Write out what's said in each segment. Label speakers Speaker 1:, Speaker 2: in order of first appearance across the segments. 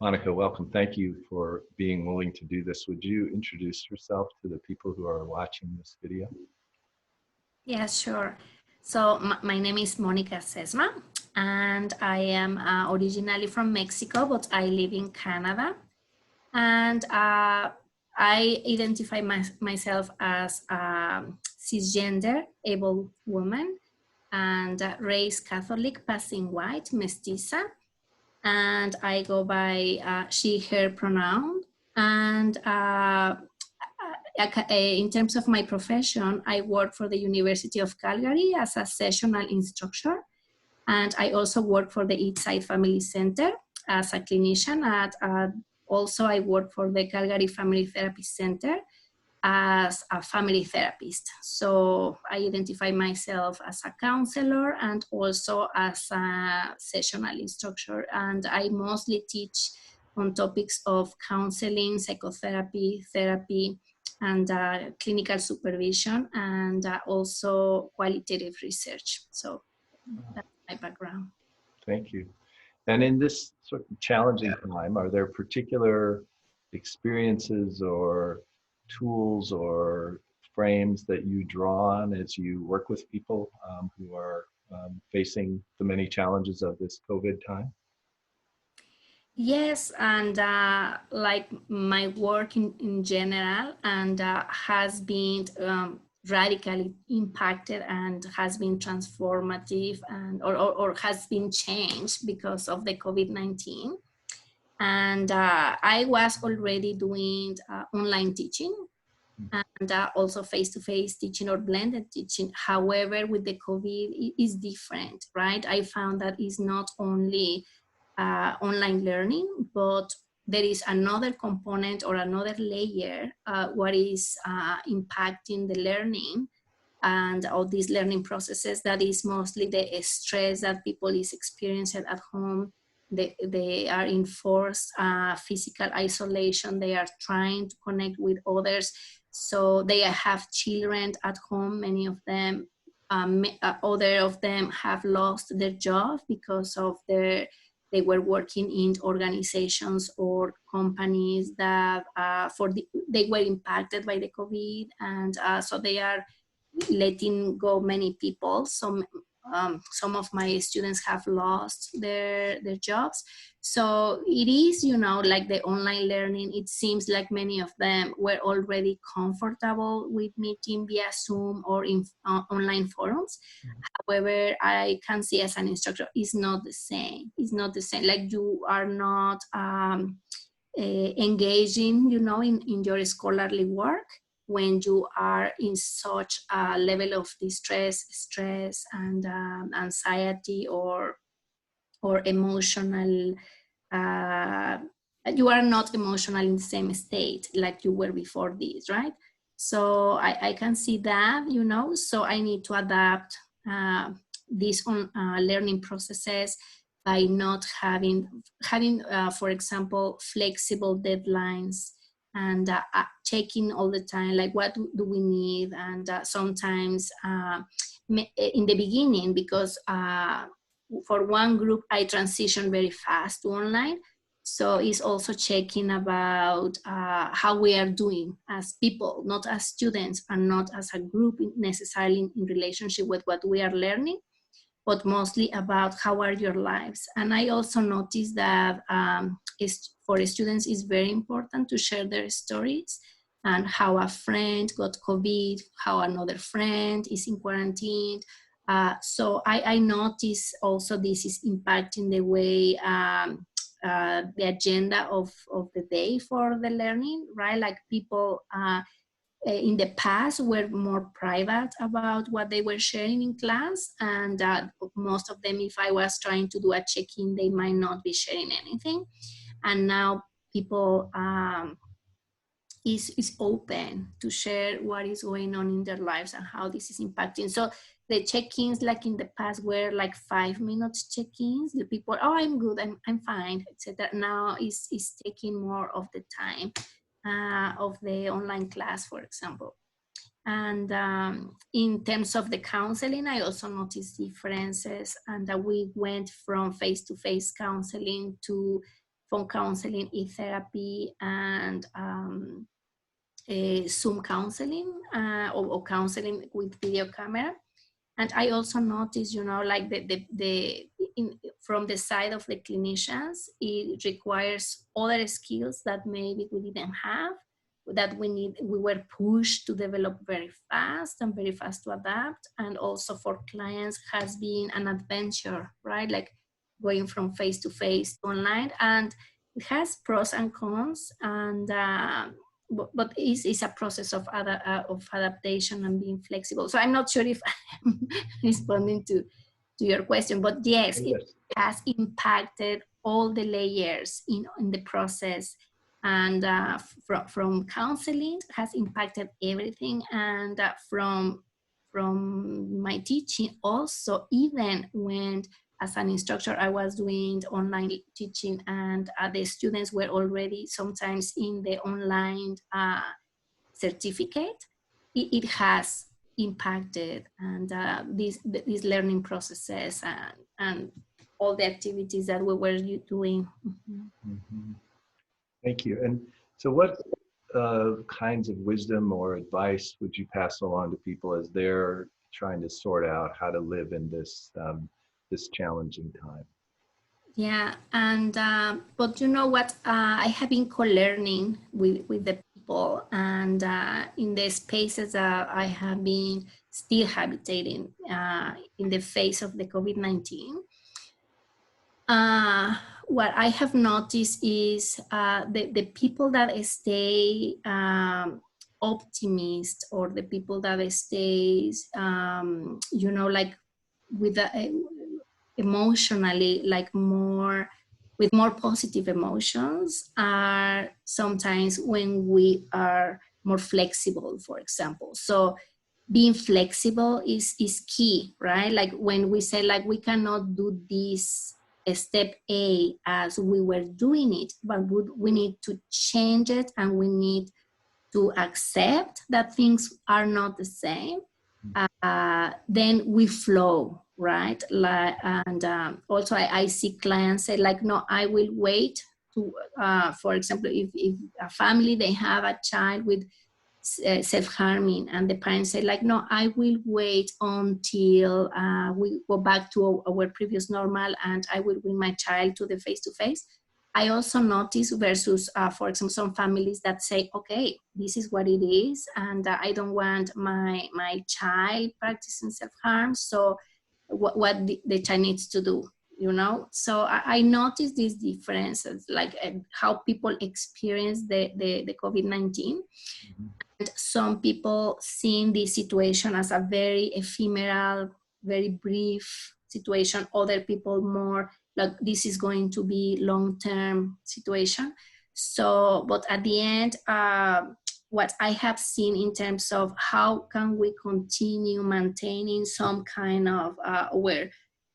Speaker 1: Monica, welcome. Thank you for being willing to do this. Would you introduce yourself to the people who are watching this video?
Speaker 2: Yeah, sure. So my name is Monica Sesma, and I am originally from Mexico, but I live in Canada. And I identify myself as a cisgender, able woman, and raised Catholic, passing white, mestiza. And I go by she, her pronoun. And in terms of my profession, I work for the University of Calgary as a sessional instructor. And I also work for the Eastside Family Center as a clinician. Also, I work for the Calgary Family Therapy Center as a family therapist. So I identify myself as a counselor and also as a sessional instructor. And I mostly teach on topics of counseling, psychotherapy, therapy, and clinical supervision, and also qualitative research. So that's my background.
Speaker 1: Thank you. And in this sort of challenging time, are there particular experiences or tools or frames that you draw on as you work with people who are facing the many challenges of this COVID time?
Speaker 2: Yes, and like my work in general, and has been radically impacted and has been transformative and or has been changed because of the COVID-19. And I was already doing online teaching and also face-to-face teaching or blended teaching. However, with the COVID, it is different, right? I found that it's not only online learning, but there is another component or another layer what is impacting the learning and all these learning processes. That is mostly the stress that people is experiencing at home. They are in forced physical isolation. They are trying to connect with others. So they have children at home. Many of them, other of them have lost their job because of they were working in organizations or companies that they were impacted by the COVID, and so they are letting go many people. Some of my students have lost their jobs. So it is, like the online learning, it seems like many of them were already comfortable with meeting via Zoom or in online forums. However, I can see as an instructor, it's not the same. It's not the same. Like you are not engaging, in your scholarly work when you are in such a level of distress, stress, and anxiety or emotional. Uh, you are not emotional in the same state like you were before this, right? So I can see that, so I need to adapt these learning processes by not having for example, flexible deadlines, and checking all the time, like what do we need. And sometimes in the beginning, because for one group I transitioned very fast to online, so it's also checking about how we are doing as people, not as students and not as a group necessarily in relationship with what we are learning, but mostly about how are your lives. And I also noticed that for students it's very important to share their stories and how a friend got COVID, how another friend is in quarantine. So I notice also this is impacting the way the agenda of the day for the learning, right? Like people in the past were more private about what they were sharing in class, and most of them, if I was trying to do a check-in, they might not be sharing anything. And now people is open to share what is going on in their lives and how this is impacting. So the check-ins, like in the past, were like 5-minute check-ins. The people, oh, I'm good, I'm fine, etc. Now is taking more of the time of the online class, for example. And in terms of the counseling, I also noticed differences, and that we went from face-to-face counseling to phone counseling, e-therapy, and Zoom counseling, or counseling with video camera. And I also noticed, you know, like from the side of the clinicians, it requires other skills that maybe we didn't have, that we were pushed to develop very fast and very fast to adapt. And also for clients has been an adventure, right? Like going from face to face to online, and it has pros and cons. And but it's a process of adaptation and being flexible. So I'm not sure if I'm responding to your question, but yes, it
Speaker 1: Yes.
Speaker 2: has impacted all the layers in the process. And from counseling has impacted everything, and from my teaching also, even when as an instructor I was doing online teaching, and the students were already sometimes in the online certificate, it has impacted, and these learning processes and all the activities that we were doing.
Speaker 1: Mhm. Thank you. And so what kinds of wisdom or advice would you pass along to people as they're trying to sort out how to live in this challenging time?
Speaker 2: Yeah, and but you know what? I have been co-learning with the people, and in the spaces that I have been still habitating in the face of the COVID-19. What I have noticed is the people that stay optimist, or the people that stays, you know, like with emotionally, like more with more positive emotions, are sometimes when we are more flexible, for example. So being flexible is key, right? Like when we say like we cannot do this step A as we were doing it, but we need to change it, and we need to accept that things are not the same. Then we flow, right? Like, and also I see clients say like, no, I will wait to, for example, if a family, they have a child with self-harming, and the parents say like, no, I will wait until we go back to our previous normal, and I will bring my child to the face-to-face. I also notice versus, for example, some families that say, okay, this is what it is, and I don't want my child practicing self-harm, so what the child needs to do, you know? So I noticed these differences, like how people experience the COVID-19.
Speaker 1: Mhm.
Speaker 2: Some people seeing this situation as a very ephemeral, very brief situation. Other people more like this is going to be long-term situation. So, but at the end, what I have seen in terms of how can we continue maintaining some kind of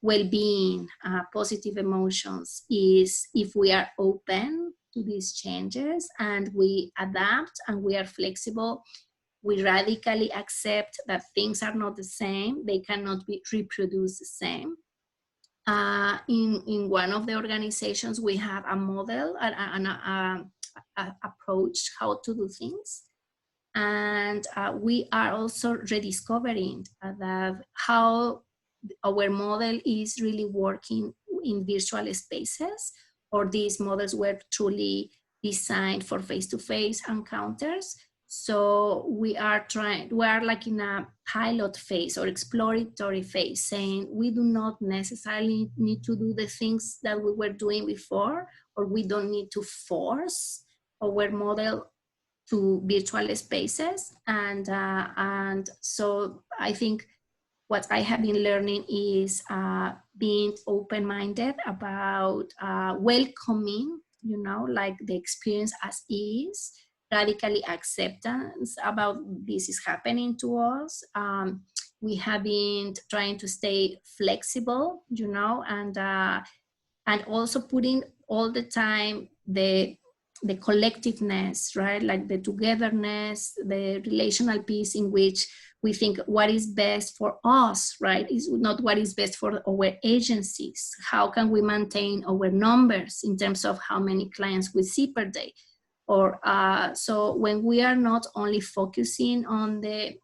Speaker 2: well-being, positive emotions, is if we are open to these changes and we adapt and we are flexible, we radically accept that things are not the same, they cannot be reproduced the same. In one of the organizations, we have a model, an approach how to do things. And we are also rediscovering that how our model is really working in virtual spaces, or these models were truly designed for face-to-face encounters. So we are like in a pilot phase or exploratory phase, saying we do not necessarily need to do the things that we were doing before, or we don't need to force our model to virtual spaces. And so I think what I have been learning is being open-minded about welcoming, you know, like the experience as is, radically acceptance about this is happening to us. We have been trying to stay flexible, you know, and also putting all the time the the collectiveness, right? Like the togetherness, the relational piece in which we think what is best for us, right? Is not what is best for our agencies. How can we maintain our numbers in terms of how many clients we see per day? Or so when we are not only focusing on the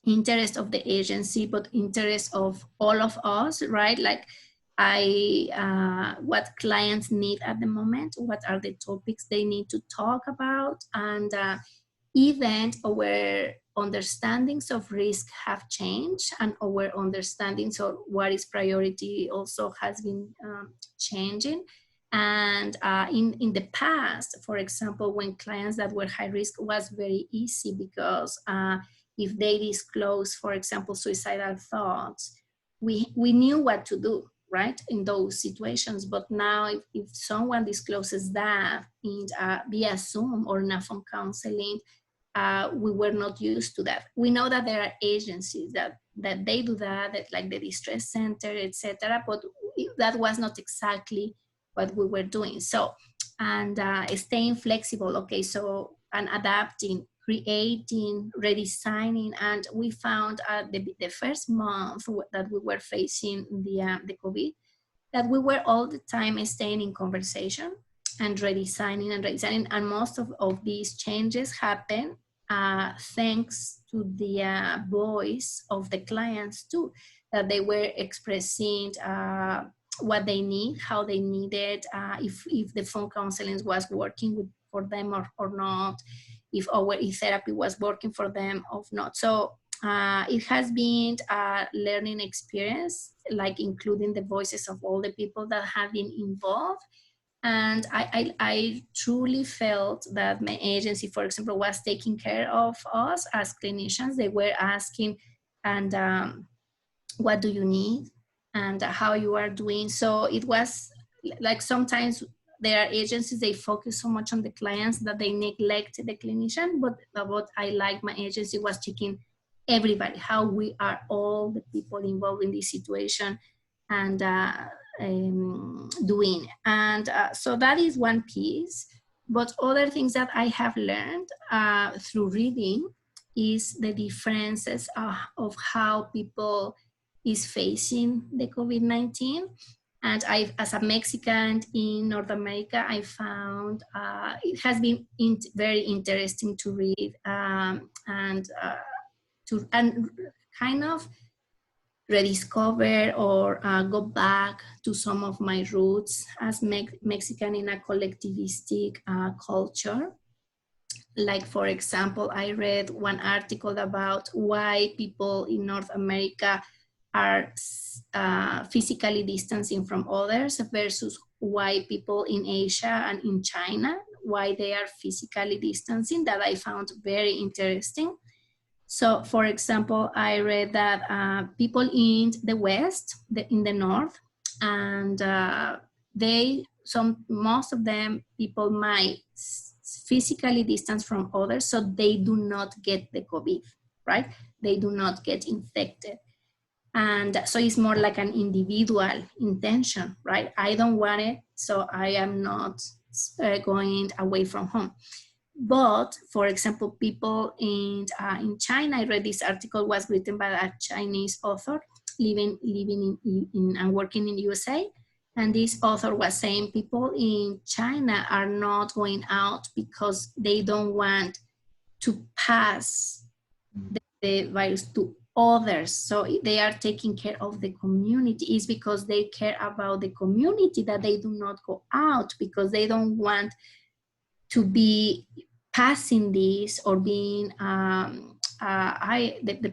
Speaker 2: interest of the agency, but interest of all of us, right? Like what clients need at the moment, what are the topics they need to talk about, and even our understandings of risk have changed, and our understandings of what is priority also has been changing. And in the past, for example, when clients that were high risk was very easy because if they disclose, for example, suicidal thoughts, we knew what to do, right, in those situations. But now if someone discloses that in via Zoom or in a phone counseling, we were not used to that. We know that there are agencies that they do that like the distress center, etc. But that was not exactly what we were doing. So, and staying flexible, okay, so, and adapting, creating, redesigning. And we found the first month that we were facing the COVID, that we were all the time staying in conversation and redesigning. And most of these changes happen thanks to the voice of the clients too, that they were expressing what they need, how they need it, if the phone counseling was working for them or not, if therapy was working for them or not. So it has been a learning experience, like including the voices of all the people that have been involved. And I truly felt that my agency, for example, was taking care of us as clinicians. They were asking, and what do you need, and how you are doing. So it was like sometimes there are agencies, they focus so much on the clients that they neglect the clinician. But what I like my agency was checking everybody, how we are, all the people involved in this situation, and doing. And so that is one piece. But other things that I have learned through reading is the differences of how people is facing the COVID-19. And I, as a Mexican in North America, I found it has been very interesting to read and kind of rediscover or go back to some of my roots as Mexican in a collectivistic culture. Like, for example, I read one article about why people in North America are physically distancing from others versus why people in Asia and in China, why they are physically distancing, that I found very interesting. So, for example, I read that people in the West, in the North, and most of them, people might physically distance from others so they do not get the COVID, right? They do not get infected. And so it's more like an individual intention, right? I don't want it, so I am not going away from home. But for example, people in China, I read this article was written by a Chinese author living in and working in the USA. And this author was saying people in China are not going out because they don't want to pass the virus to others. So they are taking care of the community. It's because they care about the community that they do not go out, because they don't want to be passing this or being the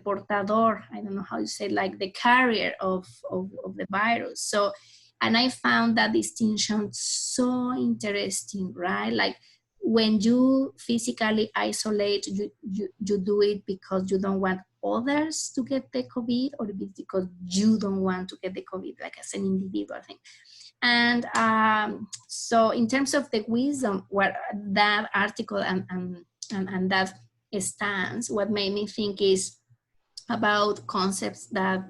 Speaker 2: portador, I don't know how you say, like the carrier of the virus. So, and I found that distinction so interesting, right? Like when you physically isolate, you do it because you don't want others to get the COVID, or because you don't want to get the COVID, like as an individual thing. And so in terms of the wisdom, what that article and that stands, what made me think is about concepts that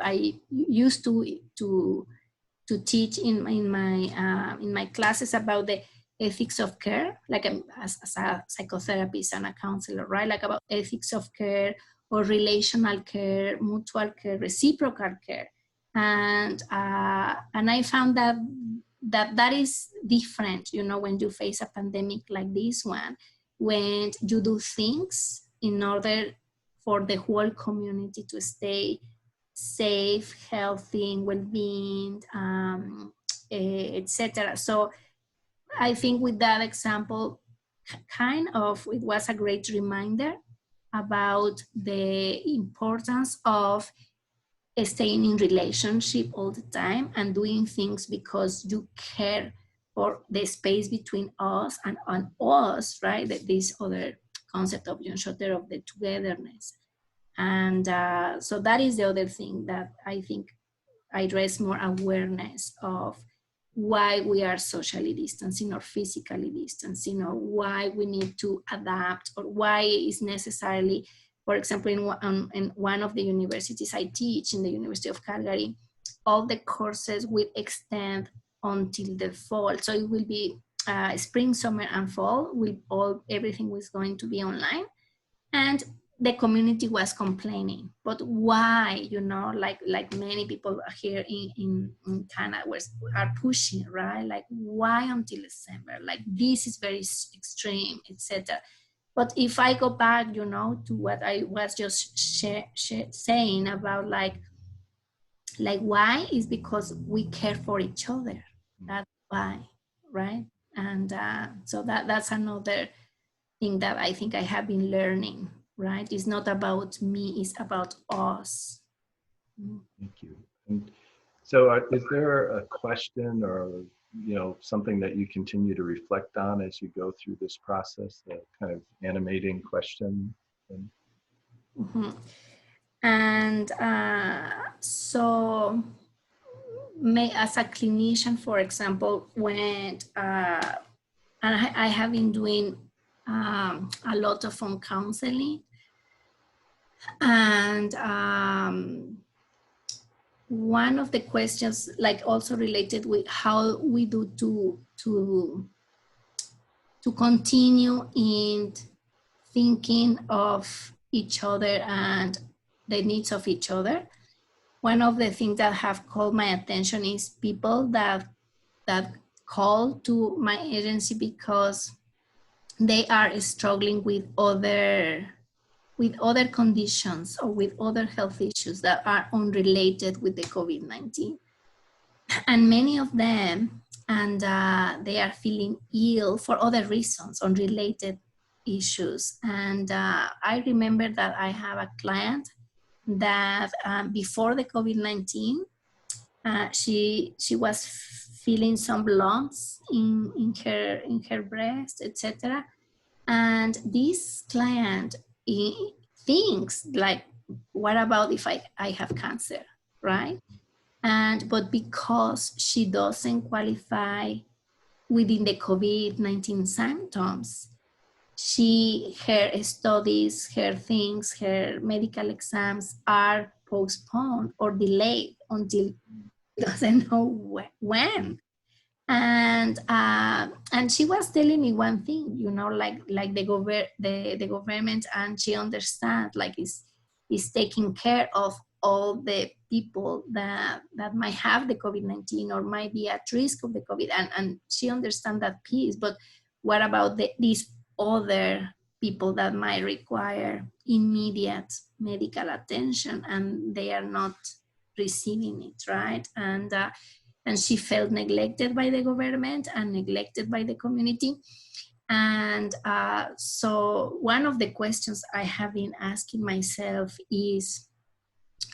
Speaker 2: I used to teach in my classes about the ethics of care, like as a psychotherapist and a counselor, right? Like about ethics of care or relational care, mutual care, reciprocal care. And I found that is different, you know, when you face a pandemic like this one, when you do things in order for the whole community to stay safe, healthy, well-being, etc. So I think with that example, kind of, it was a great reminder about the importance of staying in relationship all the time and doing things because you care for the space between us and us, right? That this other concept of Schotter of the togetherness. And so that is the other thing that I think I raise more awareness of why we are socially distancing or physically distancing, or why we need to adapt, or why it's necessarily, for example, in one of the universities I teach, in the University of Calgary, all the courses will extend until the fall. So it will be spring, summer, and fall. Everything was going to be online. And the community was complaining, but why, you know, like many people here in Canada are pushing, right? Like, why until December? Like, this is very extreme, etc. But if I go back, you know, to what I was just saying about like why, is because we care for each other. That's why, right? And so that's another thing that I think I have been learning, right? It's not about me, it's about us.
Speaker 1: Thank you. And so is there a question or, you know, something that you continue to reflect on as you go through this process, a kind of animating question?
Speaker 2: Mm-hmm. And so as a clinician, for example, when and I have been doing a lot of phone counseling, and one of the questions, like also related with how we do to continue in thinking of each other and the needs of each other. One of the things that have called my attention is people that call to my agency because they are struggling with other conditions or with other health issues that are unrelated with the COVID-19. And many of them, and they are feeling ill for other reasons, unrelated issues. And I remember that I have a client that before the COVID-19, she was feeling some lumps in her breast, etc. And this client thinks like, what about if I have cancer, right? But because she doesn't qualify within the COVID-19 symptoms, her studies, her things, her medical exams are postponed or delayed until doesn't know when. And she was telling me one thing, you know, like the government, and she understands like is taking care of all the people that might have the COVID-19 or might be at risk of the COVID, and she understands that piece. But what about these other people that might require immediate medical attention and they are not receiving it, right? And she felt neglected by the government and neglected by the community. And so one of the questions I have been asking myself is,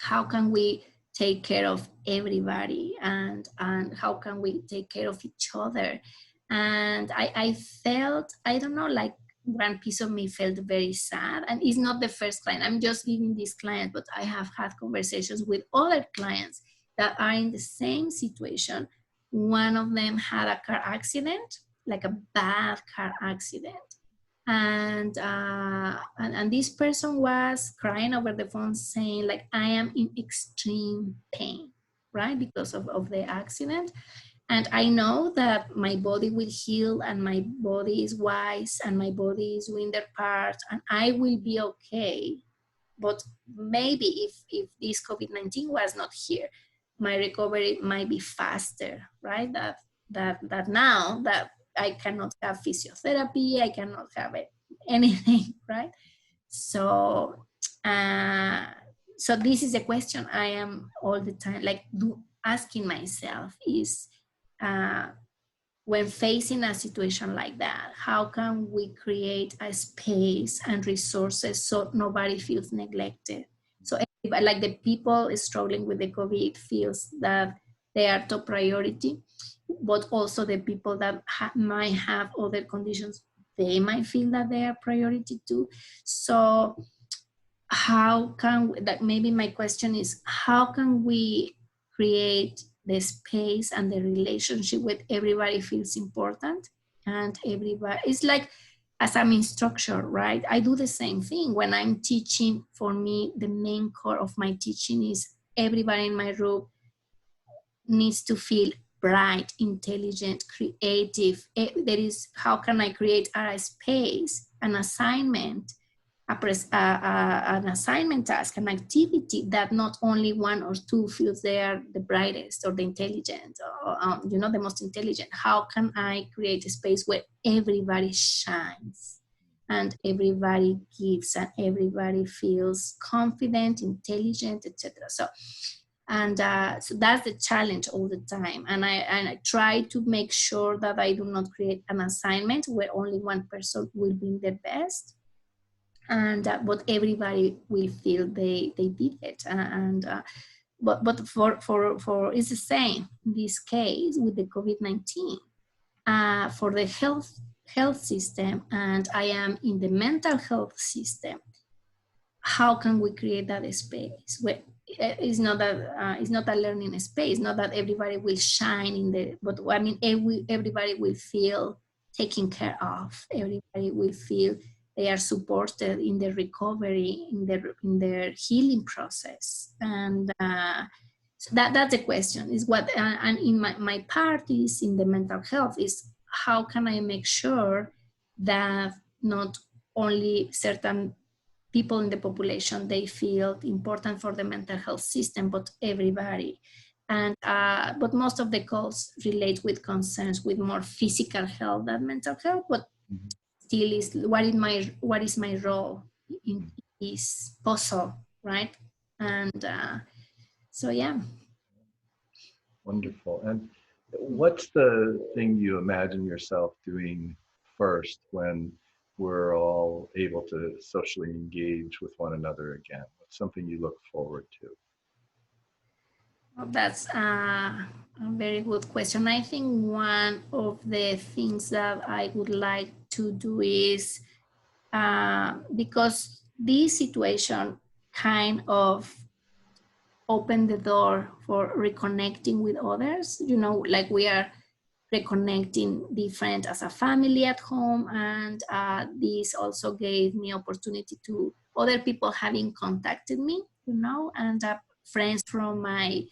Speaker 2: how can we take care of everybody, and how can we take care of each other? And I felt, I don't know, like one piece of me felt very sad. And it's not the first client, I'm just giving this client, but I have had conversations with other clients that are in the same situation. One of them had a car accident, like a bad car accident. And this person was crying over the phone saying like, I am in extreme pain, right? Because of the accident. And I know that my body will heal, and my body is wise, and my body is doing their part, and I will be okay. But maybe if this COVID-19 was not here, my recovery might be faster, right? That now that I cannot have physiotherapy, I cannot have anything, right? So, uh, so this is a question I am all the time asking myself is, uh, when facing a situation like that, how can we create a space and resources so nobody feels neglected? So like the people struggling with the COVID feels that they are top priority, but also the people that might have other conditions, they might feel that they are priority too. So how can we, that maybe my question is, how can we create the space and the relationship with everybody feels important, and everybody, it's like, as I'm instructor, right, I do the same thing when I'm teaching. For me, the main core of my teaching is everybody in my room needs to feel bright, intelligent, creative. There is, how can I create a space, an assignment, an assignment task, an activity that not only one or two feels they are the brightest or the intelligent, or the most intelligent. How can I create a space where everybody shines and everybody gives and everybody feels confident, intelligent, etc. So that's the challenge all the time, and I try to make sure that I do not create an assignment where only one person will be the best, and but everybody will feel they did it, but for it's the same in this case with the COVID-19, for the health system, and I am in the mental health system. How can we create that space where it's not that it's not a learning space, not that everybody will shine in the, but I mean everybody will feel taken care of, everybody will feel they are supported in their recovery, in their healing process. And so that's the question is what, and in my part is in the mental health is, how can I make sure that not only certain people in the population, they feel important for the mental health system, but everybody. And but most of the calls relate with concerns with more physical health than mental health, but still is what is my role in this puzzle, right? And so yeah.
Speaker 1: Wonderful. And what's the thing you imagine yourself doing first when we're all able to socially engage with one another again? What's something you look forward to?
Speaker 2: Well, that's a very good question. I think one of the things that I would like to do is, because this situation kind of opened the door for reconnecting with others, like we are reconnecting different as a family at home, and this also gave me opportunity to other people having contacted me, and friends from my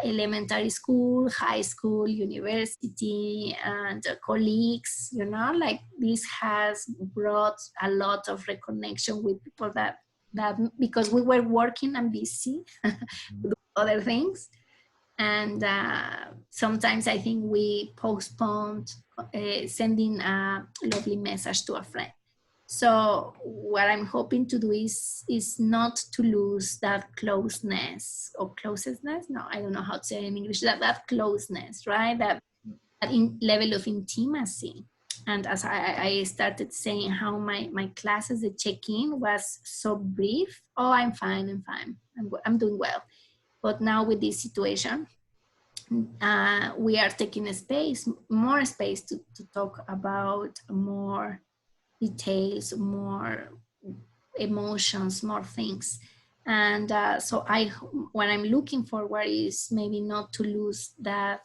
Speaker 2: elementary school, high school, university, and colleagues, like this has brought a lot of reconnection with people that because we were working and busy with other things. And sometimes I think we postponed sending a lovely message to a friend. So what I'm hoping to do is not to lose that closeness or closeness. No, I don't know how to say it in English. That closeness, right? That level of intimacy. And as I started saying, how my classes, the check-in was so brief. Oh, I'm fine. I'm doing well. But now with this situation, we are taking more space to talk about more details, more emotions, more things. And so what I'm looking forward is maybe not to lose that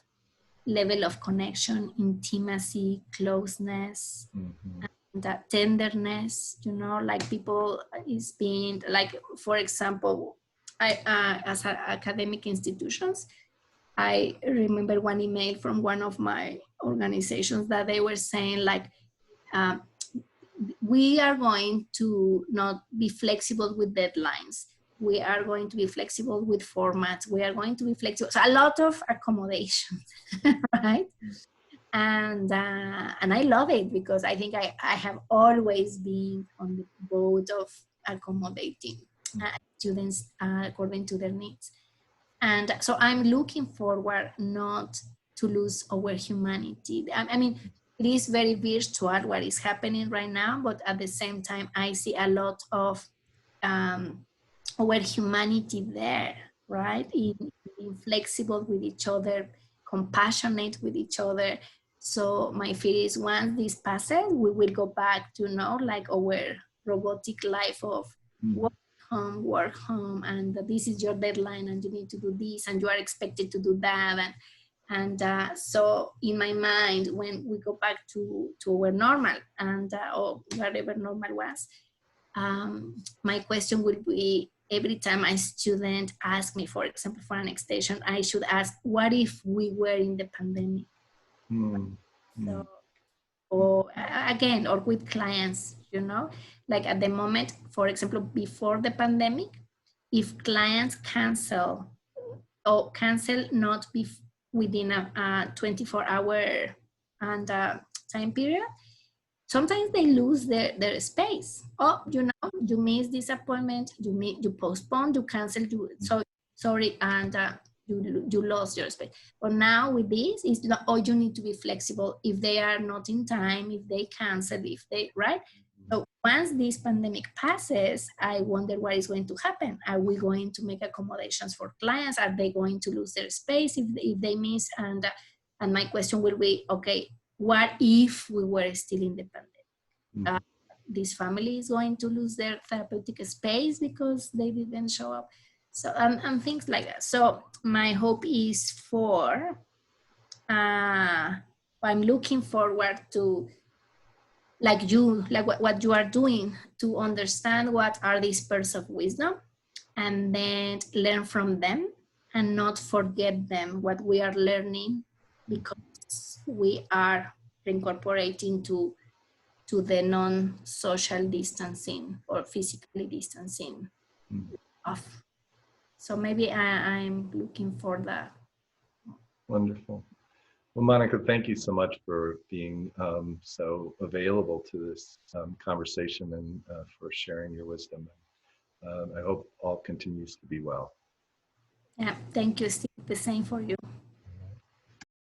Speaker 2: level of connection, intimacy, closeness, and that tenderness, like people is being, like, for example, as academic institutions, I remember one email from one of my organizations that they were saying like, um, we are going to not be flexible with deadlines. We are going to be flexible with formats. We are going to be flexible. So a lot of accommodations, right? And I love it because I think I have always been on the boat of accommodating students according to their needs. And so I'm looking forward not to lose our humanity. I mean, it is very virtual what is happening right now, but at the same time, I see a lot of um, our humanity there, right? In being flexible with each other, compassionate with each other. So my fear is once this passes, we will go back to like our robotic life of work home, and this is your deadline, and you need to do this, and you are expected to do that, and so in my mind, when we go back to our normal and or whatever normal was, my question would be every time a student asks me, for example, for an extension, I should ask, what if we were in the pandemic?
Speaker 1: Mm.
Speaker 2: So,
Speaker 1: Mm.
Speaker 2: or again, or with clients, like at the moment, for example, before the pandemic, if clients cancel or cancel not within a 24-hour and time period, sometimes they lose their space. Oh, you miss this appointment, you postpone, you cancel, so sorry, and you lost your space. But now with this, it's not, oh, you need to be flexible if they are not in time, if they cancel, if they, right? So once this pandemic passes, I wonder what is going to happen. Are we going to make accommodations for clients? Are they going to lose their space if they miss? And my question will be, okay, what if we were still in the pandemic? This family is going to lose their therapeutic space because they didn't show up. So, and things like that. So my hope is I'm looking forward to, like what you are doing, to understand what are these pearls of wisdom and then learn from them and not forget them, what we are learning, because we are incorporating to the non-social distancing or physically distancing of. So maybe I'm looking for that.
Speaker 1: Wonderful. Well, Monica, thank you so much for being so available to this conversation and for sharing your wisdom. I hope all continues to be well.
Speaker 2: Yeah, thank you, Steve. The same for you.